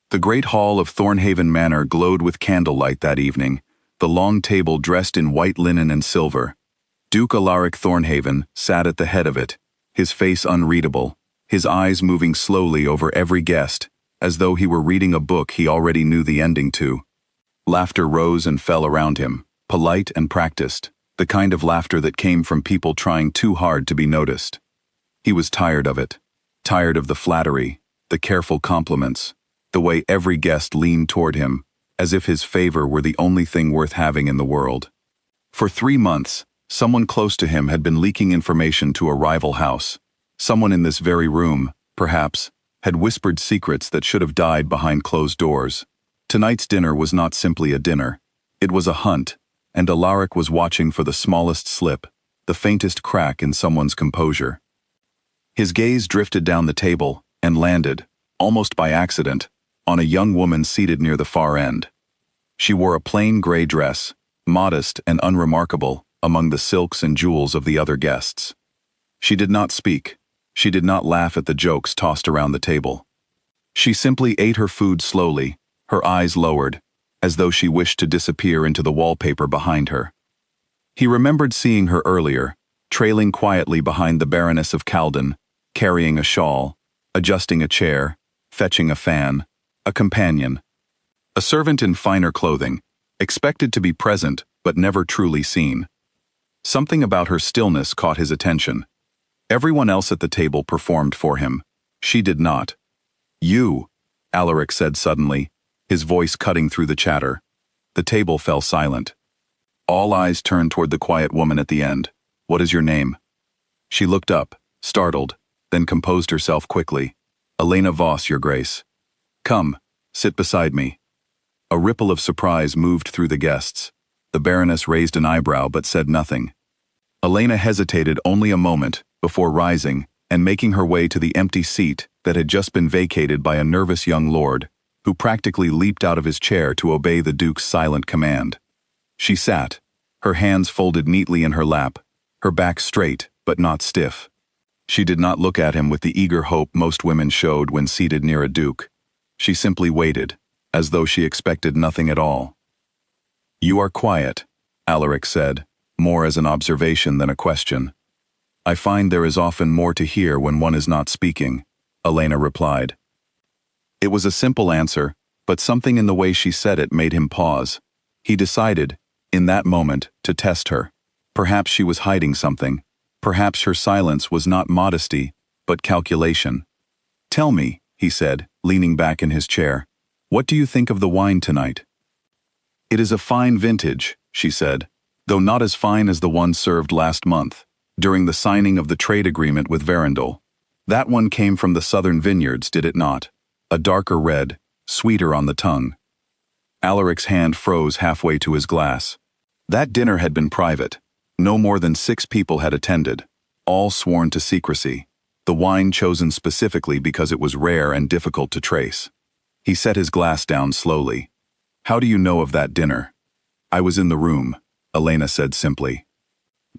The great hall of Thornhaven Manor glowed with candlelight that evening, the long table dressed in white linen and silver. Duke Alaric Thornhaven sat at the head of it, his face unreadable, his eyes moving slowly over every guest, as though he were reading a book he already knew the ending to. Laughter rose and fell around him, polite and practiced, the kind of laughter that came from people trying too hard to be noticed. He was tired of it, tired of the flattery, the careful compliments, the way every guest leaned toward him, as if his favor were the only thing worth having in the world. For 3 months, someone close to him had been leaking information to a rival house. Someone in this very room, perhaps, had whispered secrets that should have died behind closed doors. Tonight's dinner was not simply a dinner. It was a hunt, and Alaric was watching for the smallest slip, the faintest crack in someone's composure. His gaze drifted down the table and landed, almost by accident, on a young woman seated near the far end. She wore a plain gray dress, modest and unremarkable among the silks and jewels of the other guests. She did not speak. She did not laugh at the jokes tossed around the table. She simply ate her food slowly, her eyes lowered, as though she wished to disappear into the wallpaper behind her. He remembered seeing her earlier, trailing quietly behind the Baroness of Caldon, carrying a shawl, adjusting a chair, fetching a fan, a companion. A servant in finer clothing, expected to be present but never truly seen. Something about her stillness caught his attention. Everyone else at the table performed for him. She did not. "You," Alaric said suddenly, his voice cutting through the chatter. The table fell silent. All eyes turned toward the quiet woman at the end. "What is your name?" She looked up, startled, then composed herself quickly. "Elena Voss, Your Grace." "Come, sit beside me." A ripple of surprise moved through the guests. The Baroness raised an eyebrow but said nothing. Elena hesitated only a moment before rising and making her way to the empty seat that had just been vacated by a nervous young lord, who practically leaped out of his chair to obey the Duke's silent command. She sat, her hands folded neatly in her lap, her back straight but not stiff. She did not look at him with the eager hope most women showed when seated near a duke. She simply waited, as though she expected nothing at all. "You are quiet," Alaric said, more as an observation than a question. "I find there is often more to hear when one is not speaking," Elena replied. It was a simple answer, but something in the way she said it made him pause. He decided, in that moment, to test her. Perhaps she was hiding something. Perhaps her silence was not modesty, but calculation. "Tell me," he said, leaning back in his chair, "what do you think of the wine tonight?" "It is a fine vintage," she said, "though not as fine as the one served last month, during the signing of the trade agreement with Verendel. That one came from the southern vineyards, did it not? A darker red, sweeter on the tongue." Alaric's hand froze halfway to his glass. That dinner had been private. No more than 6 people had attended, all sworn to secrecy, the wine chosen specifically because it was rare and difficult to trace. He set his glass down slowly. "How do you know of that dinner?" "I was in the room," Elena said simply.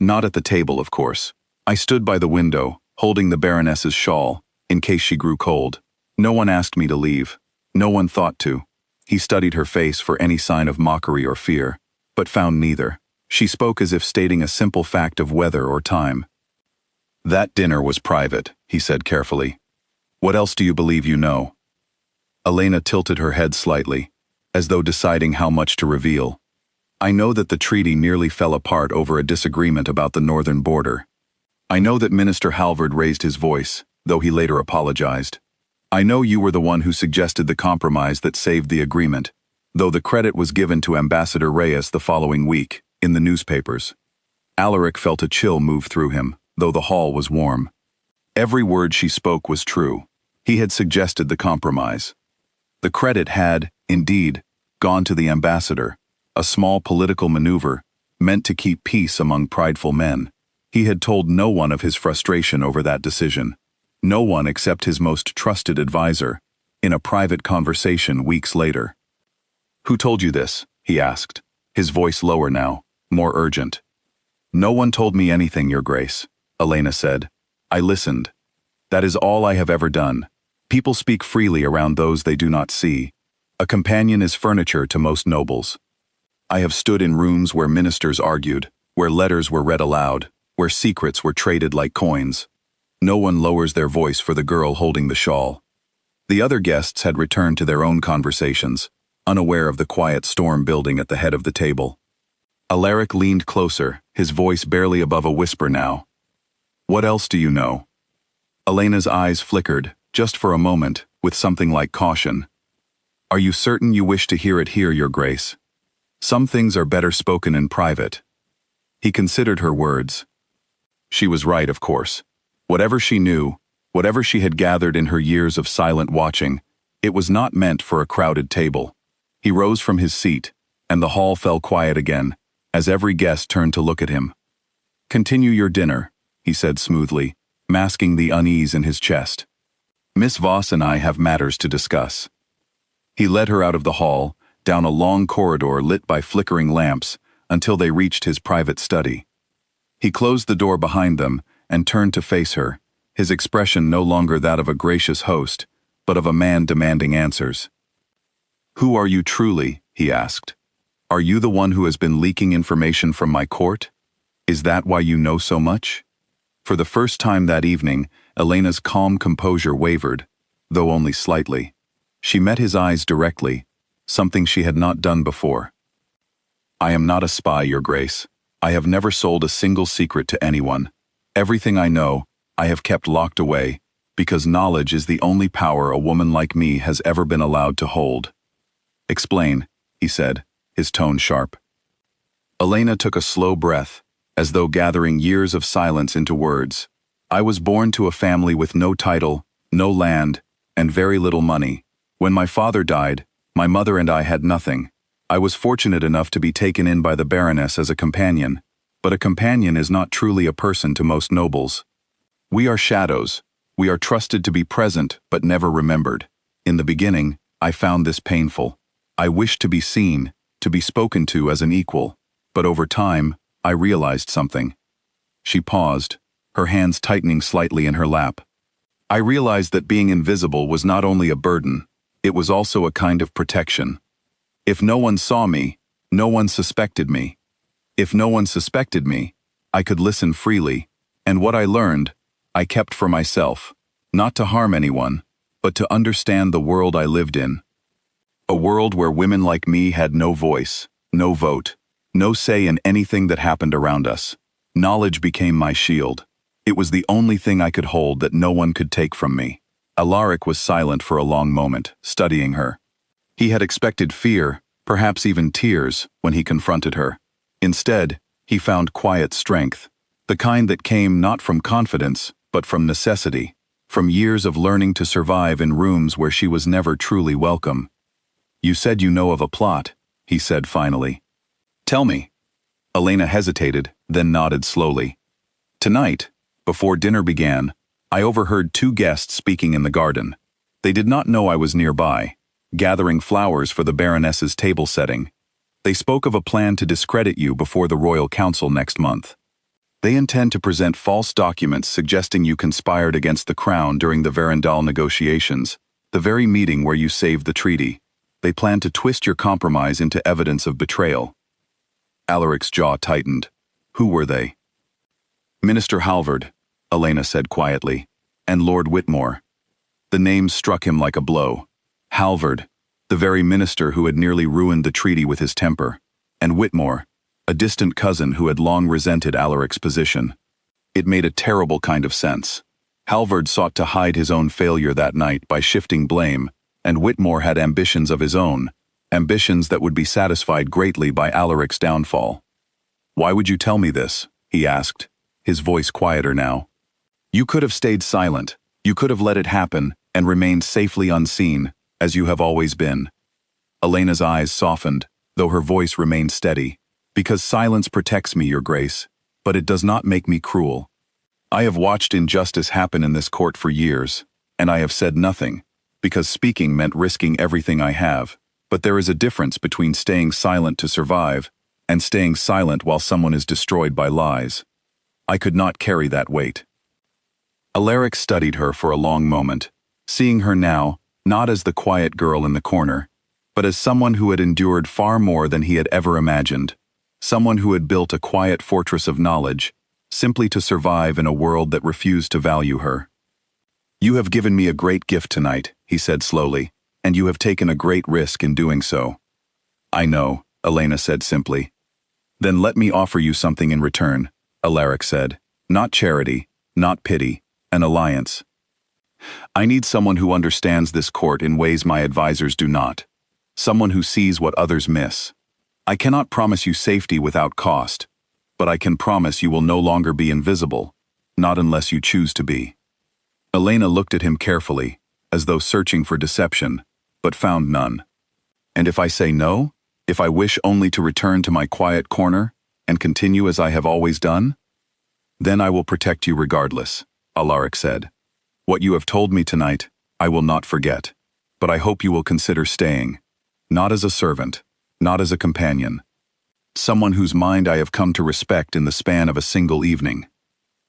"Not at the table, of course. I stood by the window, holding the Baroness's shawl, in case she grew cold. No one asked me to leave. No one thought to." He studied her face for any sign of mockery or fear, but found neither. She spoke as if stating a simple fact of weather or time. "That dinner was private," he said carefully. "What else do you believe you know?" Elena tilted her head slightly, as though deciding how much to reveal. "I know that the treaty nearly fell apart over a disagreement about the northern border. I know that Minister Halvard raised his voice, though he later apologized. I know you were the one who suggested the compromise that saved the agreement, though the credit was given to Ambassador Reyes the following week, in the newspapers." Alaric felt a chill move through him, though the hall was warm. Every word she spoke was true. He had suggested the compromise. The credit had, indeed, gone to the ambassador, a small political maneuver, meant to keep peace among prideful men. He had told no one of his frustration over that decision. No one except his most trusted advisor, in a private conversation weeks later. "Who told you this?" he asked, his voice lower now, more urgent. "No one told me anything, Your Grace," Elena said. "I listened. That is all I have ever done. People speak freely around those they do not see, A companion is furniture to most nobles. I have stood in rooms where ministers argued, where letters were read aloud, where secrets were traded like coins. No one lowers their voice for the girl holding the shawl. The other guests had returned to their own conversations, unaware of the quiet storm building at the head of the table. Alaric leaned closer, his voice barely above a whisper now. What else do you know? Elena's eyes flickered, just for a moment, with something like caution. Are you certain you wish to hear it here, Your Grace? Some things are better spoken in private. He considered her words. She was right, of course. Whatever she knew, whatever she had gathered in her years of silent watching, it was not meant for a crowded table. He rose from his seat, and the hall fell quiet again, as every guest turned to look at him. Continue your dinner, he said smoothly, masking the unease in his chest. Miss Voss and I have matters to discuss. He led her out of the hall, down a long corridor lit by flickering lamps, until they reached his private study. He closed the door behind them and turned to face her, his expression no longer that of a gracious host, but of a man demanding answers. Who are you truly? He asked. Are you the one who has been leaking information from my court? Is that why you know so much? For the first time that evening, Elena's calm composure wavered, though only slightly. She met his eyes directly, something she had not done before. I am not a spy, Your Grace. I have never sold a single secret to anyone. Everything I know, I have kept locked away, because knowledge is the only power a woman like me has ever been allowed to hold. Explain, he said, his tone sharp. Elena took a slow breath, as though gathering years of silence into words. I was born to a family with no title, no land, and very little money. When my father died, my mother and I had nothing. I was fortunate enough to be taken in by the Baroness as a companion, but a companion is not truly a person to most nobles. We are shadows. We are trusted to be present but never remembered. In the beginning, I found this painful. I wished to be seen, to be spoken to as an equal, but over time, I realized something. She paused, her hands tightening slightly in her lap. I realized that being invisible was not only a burden, it was also a kind of protection. If no one saw me, no one suspected me. If no one suspected me, I could listen freely, and what I learned, I kept for myself, not to harm anyone, but to understand the world I lived in. A world where women like me had no voice, no vote, no say in anything that happened around us. Knowledge became my shield. It was the only thing I could hold that no one could take from me. Alaric was silent for a long moment, studying her. He had expected fear, perhaps even tears, when he confronted her. Instead, he found quiet strength, the kind that came not from confidence, but from necessity, from years of learning to survive in rooms where she was never truly welcome. You said you know of a plot, he said finally. Tell me. Elena hesitated, then nodded slowly. Tonight, before dinner began, I overheard two guests speaking in the garden. They did not know I was nearby, gathering flowers for the Baroness's table setting. They spoke of a plan to discredit you before the Royal Council next month. They intend to present false documents suggesting you conspired against the crown during the Verandal negotiations, the very meeting where you saved the treaty. They plan to twist your compromise into evidence of betrayal. Alaric's jaw tightened. Who were they? Minister Halvard, Elena said quietly, and Lord Whitmore. The name struck him like a blow. Halvard, the very minister who had nearly ruined the treaty with his temper, and Whitmore, a distant cousin who had long resented Alaric's position. It made a terrible kind of sense. Halvard sought to hide his own failure that night by shifting blame, and Whitmore had ambitions of his own, ambitions that would be satisfied greatly by Alaric's downfall. Why would you tell me this? He asked, his voice quieter now. You could have stayed silent. You could have let it happen and remained safely unseen, as you have always been. Elena's eyes softened, though her voice remained steady. Because silence protects me, Your Grace, but it does not make me cruel. I have watched injustice happen in this court for years, and I have said nothing, because speaking meant risking everything I have. But there is a difference between staying silent to survive and staying silent while someone is destroyed by lies. I could not carry that weight. Alaric studied her for a long moment, seeing her now, not as the quiet girl in the corner, but as someone who had endured far more than he had ever imagined. Someone who had built a quiet fortress of knowledge, simply to survive in a world that refused to value her. "You have given me a great gift tonight," he said slowly, "and you have taken a great risk in doing so." "I know," Elena said simply. "Then let me offer you something in return," Alaric said. "Not charity, not pity, an alliance. I need someone who understands this court in ways my advisors do not. Someone who sees what others miss. I cannot promise you safety without cost, but I can promise you will no longer be invisible, not unless you choose to be." Elena looked at him carefully, as though searching for deception, but found none. "And if I say no? If I wish only to return to my quiet corner and continue as I have always done? Then I will protect you regardless," Alaric said. "What you have told me tonight, I will not forget, but I hope you will consider staying, not as a servant, not as a companion. Someone whose mind I have come to respect in the span of a single evening."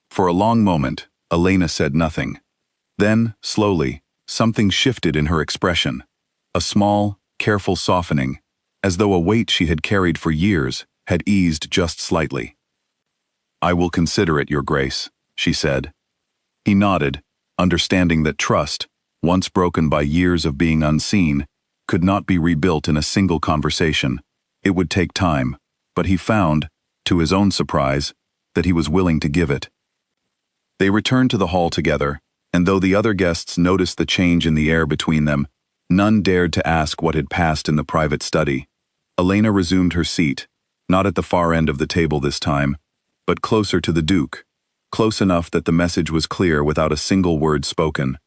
For a long moment, Elena said nothing. Then, slowly, something shifted in her expression. A small, careful softening, as though a weight she had carried for years had eased just slightly. "I will consider it, Your Grace," she said. He nodded, understanding that trust, once broken by years of being unseen, could not be rebuilt in a single conversation. It would take time, but he found, to his own surprise, that he was willing to give it. They returned to the hall together, and though the other guests noticed the change in the air between them, none dared to ask what had passed in the private study. Elena resumed her seat, not at the far end of the table this time, but closer to the Duke, close enough that the message was clear without a single word spoken.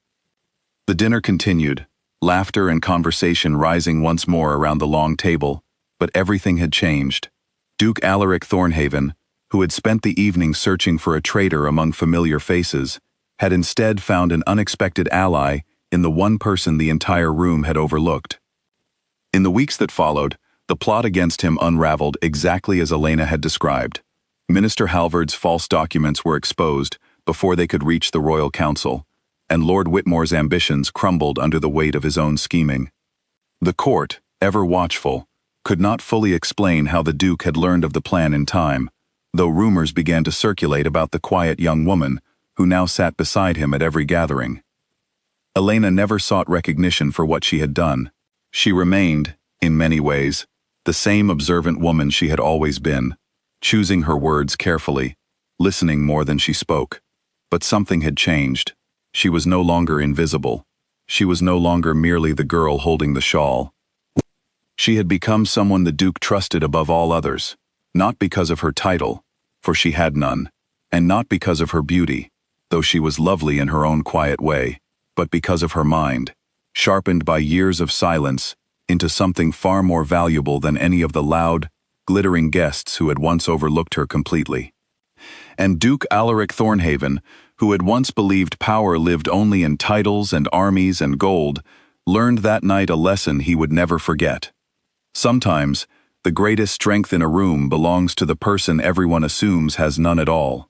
The dinner continued, laughter and conversation rising once more around the long table, but everything had changed. Duke Alaric Thornhaven, who had spent the evening searching for a traitor among familiar faces, had instead found an unexpected ally in the one person the entire room had overlooked. In the weeks that followed, the plot against him unraveled exactly as Elena had described. Minister Halvard's false documents were exposed before they could reach the Royal Council, and Lord Whitmore's ambitions crumbled under the weight of his own scheming. The court, ever watchful, could not fully explain how the Duke had learned of the plan in time, though rumors began to circulate about the quiet young woman who now sat beside him at every gathering. Elena never sought recognition for what she had done. She remained, in many ways, the same observant woman she had always been, choosing her words carefully, listening more than she spoke. But something had changed. She was no longer invisible. She was no longer merely the girl holding the shawl. She had become someone the Duke trusted above all others, not because of her title, for she had none, and not because of her beauty, though she was lovely in her own quiet way, but because of her mind, sharpened by years of silence into something far more valuable than any of the loud, glittering guests who had once overlooked her completely. And Duke Alaric Thornhaven, who had once believed power lived only in titles and armies and gold, learned that night a lesson he would never forget. Sometimes, the greatest strength in a room belongs to the person everyone assumes has none at all.